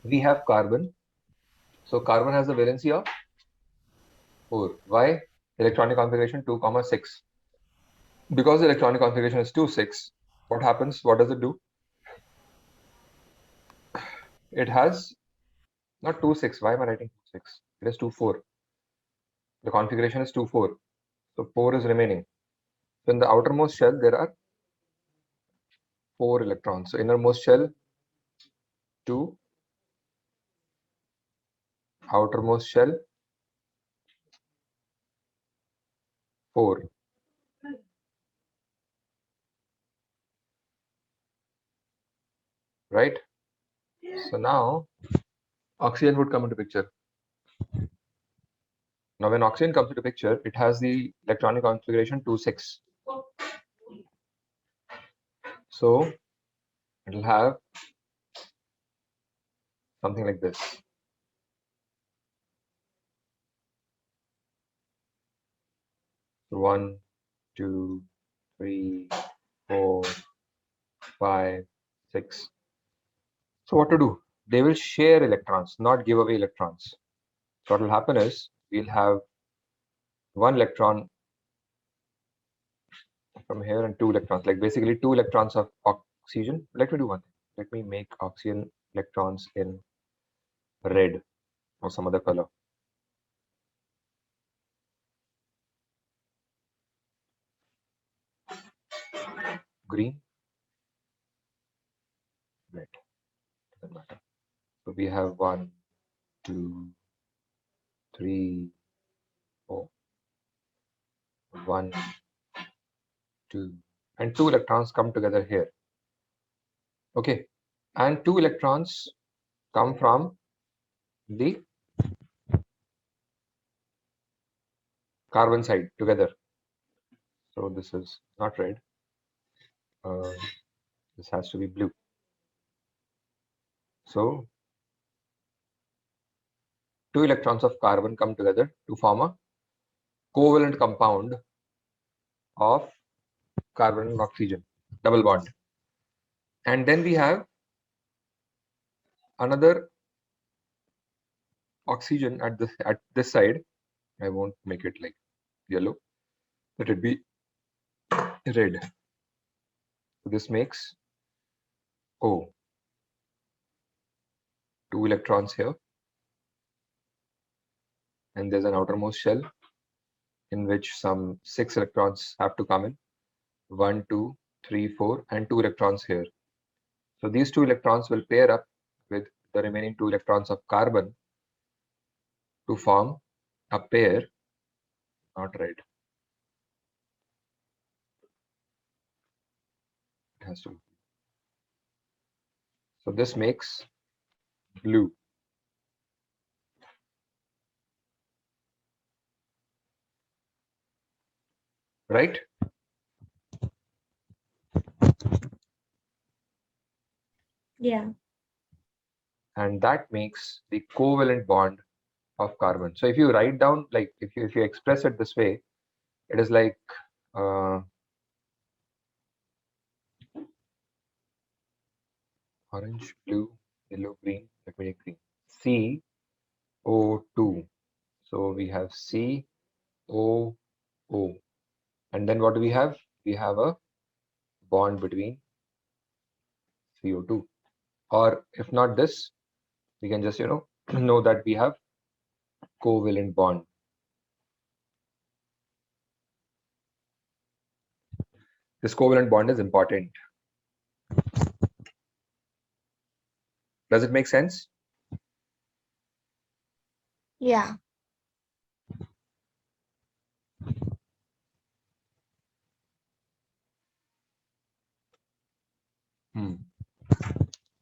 we have carbon. So carbon has the valency of 4. Why? Electronic configuration 2, 6. Because the electronic configuration is 2, 6, what happens? What does it do? It has not 2, 6. Why am I writing 2, 6? It is 2, 4. The configuration is 2, 4. So 4 is remaining. So in the outermost shell, there are 4 electrons. So innermost shell, 2. Outermost shell, 4. Right? So now oxygen would come into picture. Now when oxygen comes into picture, it has the electronic configuration 2, 6. So it will have something like this. 1, 2, 3, 4, 5, 6. So what to do? They will share electrons, not give away electrons. So what will happen is we'll have 1 electron from here and 2 electrons, like basically 2 electrons of oxygen. Let me do one thing. Let me make oxygen electrons in red or some other color. Green, red, doesn't matter. So we have 1, 2, 3, 4, 1, 2, and 2 electrons come together here. Okay, and 2 electrons come from the carbon side together. So this is not red. This has to be blue. So 2 electrons of carbon come together to form a covalent compound of carbon and oxygen, double bond. And then we have another oxygen at this side. I won't make it like yellow. Let it be red. So this makes O. 2 electrons here. And there's an outermost shell in which some 6 electrons have to come in. 1, 2, 3, 4, and 2 electrons here. So these 2 electrons will pair up with the remaining 2 electrons of carbon to form a pair, not red. It has to. So this makes blue. Right? Yeah. And that makes the covalent bond of carbon. So if you write down, like if you express it this way, it is like orange, blue, yellow, green. Let me take green. CO2. So we have COO. And then what do we have? We have a bond between CO2. Or if not this, we can just, know that we have covalent bond. This covalent bond is important. Does it make sense? Yeah.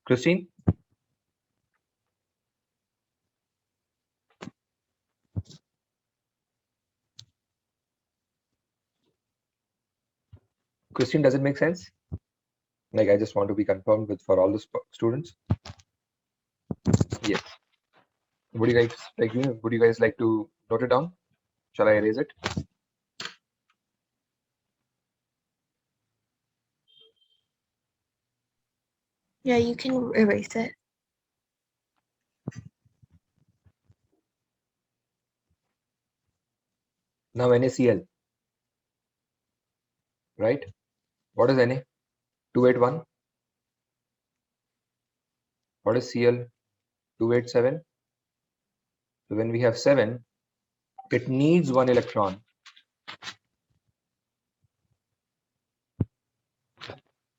Christine? Christine, does it make sense? Like, I just want to be confirmed with for all the students. Yes. Would you guys like Would you guys like to note it down? Shall I erase it? Yeah, you can erase it. Now NaCl, right? What is Na? 281. What is Cl? 287. So when we have 7, it needs 1 electron.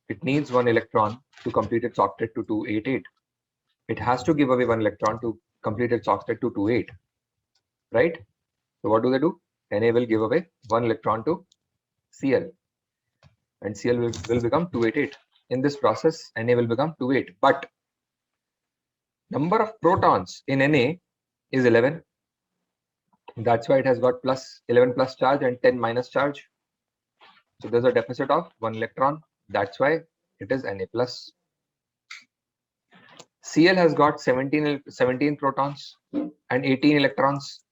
It needs 1 electron to complete its octet to 288. It has to give away 1 electron to complete its octet to 28, right? So what do? Na will give away 1 electron to Cl, and Cl will become 288. In this process, Na will become 28, but number of protons in Na is 11. That's why it has got plus 11 plus charge and 10 minus charge. So there's a deficit of 1 electron. That's why it is Na plus. Cl has got 17 protons and 18 electrons.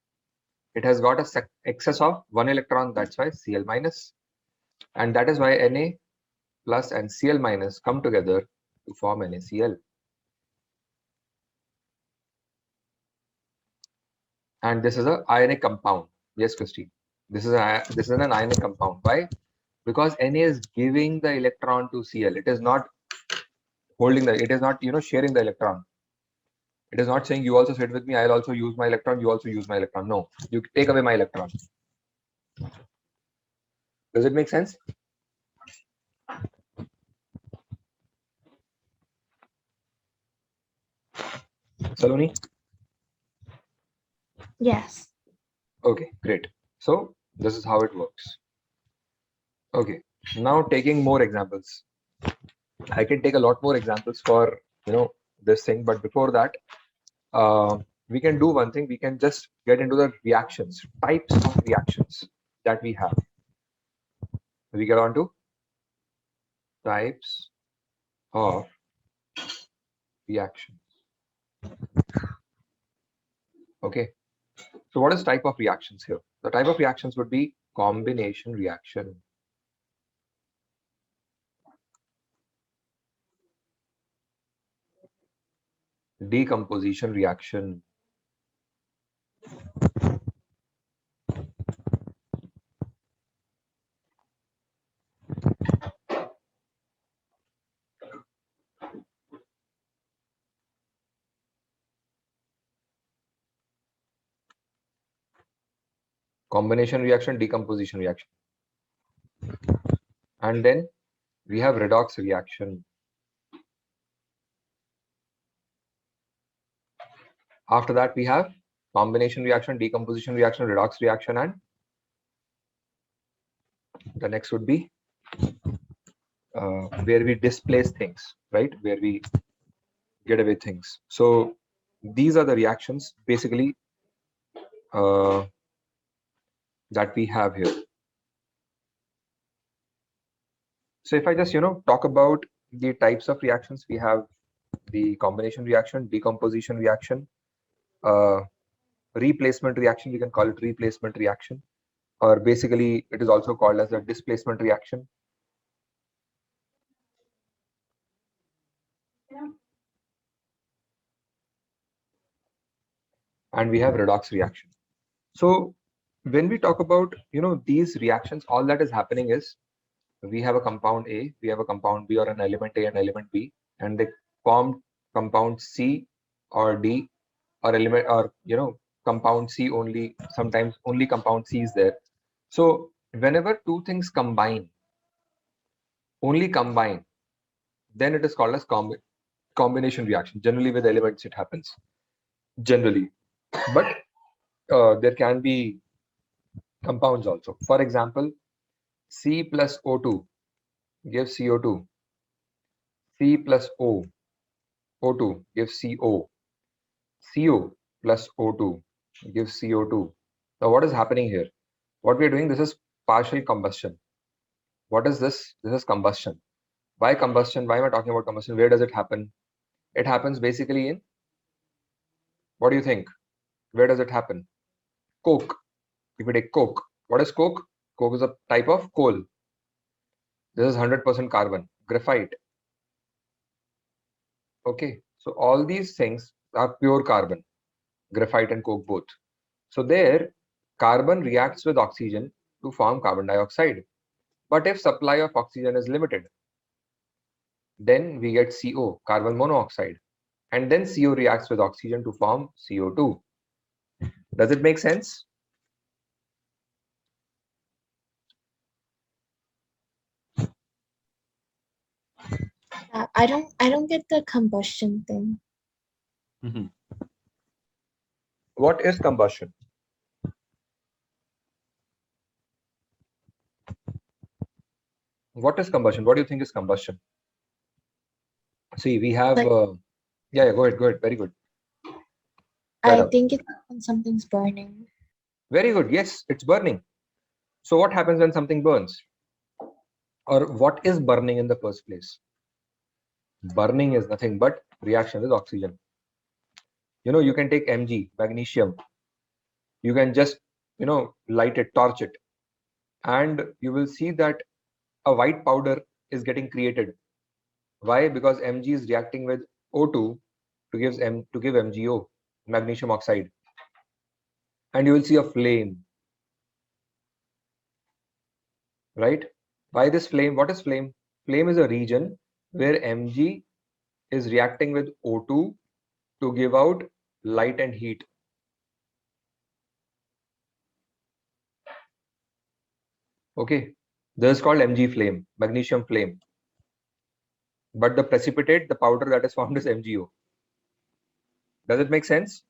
It has got a excess of 1 electron. That's why Cl minus. And that is why Na plus and Cl minus come together to form NaCl. And this is an ionic compound. Yes, Christine. This is an ionic compound. Why? Because Na is giving the electron to Cl. It is not holding it is not sharing the electron. It is not saying you also sit with me, I'll also use my electron, you also use my electron. No, you take away my electron. Does it make sense? Saloni? Yes. Okay, great. So this is how it works. Okay, now taking more examples. I can take a lot more examples for this thing, but before that, we can do one thing. We can just get into the reactions, types of reactions that we have. We get on to types of reactions. Okay, so what is type of reactions here? The type of reactions would be combination reaction, decomposition reaction, combination reaction, decomposition reaction. And then we have redox reaction. After that, we have combination reaction, decomposition reaction, redox reaction, and the next would be where we displace things, right? Where we get away things. So these are the reactions basically that we have here. So if I just talk about the types of reactions, we have the combination reaction, decomposition reaction, replacement reaction. We can call it replacement reaction, or basically it is also called as a displacement reaction. And we have redox reaction. So when we talk about these reactions, all that is happening is we have a compound A, we have a compound B, or an element A and element B, and they form compound C or D, or element, or compound C only. Sometimes only compound C is there. So whenever two things combine, only combine, then it is called as combination reaction. Generally with elements it happens, generally, but there can be compounds also. For example, C plus O2 gives CO2. C plus O2 gives CO. CO plus O2 gives CO2. Now what is happening here? What we are doing, this is partial combustion. What is this? This is combustion. Why combustion? Why am I talking about combustion? Where does it happen? It happens basically in, what do you think? Where does it happen? Coke. If you take coke, what is coke? Coke is a type of coal. This is 100% carbon. Graphite. Okay, so all these things are pure carbon, graphite and coke both. So there, carbon reacts with oxygen to form carbon dioxide. But if supply of oxygen is limited, then we get CO, carbon monoxide. And then CO reacts with oxygen to form CO2. Does it make sense? I don't get the combustion thing. What is combustion? What is combustion? What do you think is combustion? See, we have, Like- yeah, go ahead, very good. I Better. think it's when something's burning. Very good, yes, it's burning. So what happens when something burns? Or what is burning in the first place? Burning is nothing but reaction with oxygen. You know, you can take Mg, magnesium. You can just, light it, torch it. And you will see that a white powder is getting created. Why? Because Mg is reacting with O2 to give MgO, magnesium oxide. And you will see a flame. Right? Why this flame? What is flame? Flame is a region where Mg is reacting with O2 to give out light and heat. Okay, this is called Mg flame, magnesium flame. But the precipitate, the powder that is formed is MgO. Does it make sense?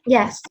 Yes.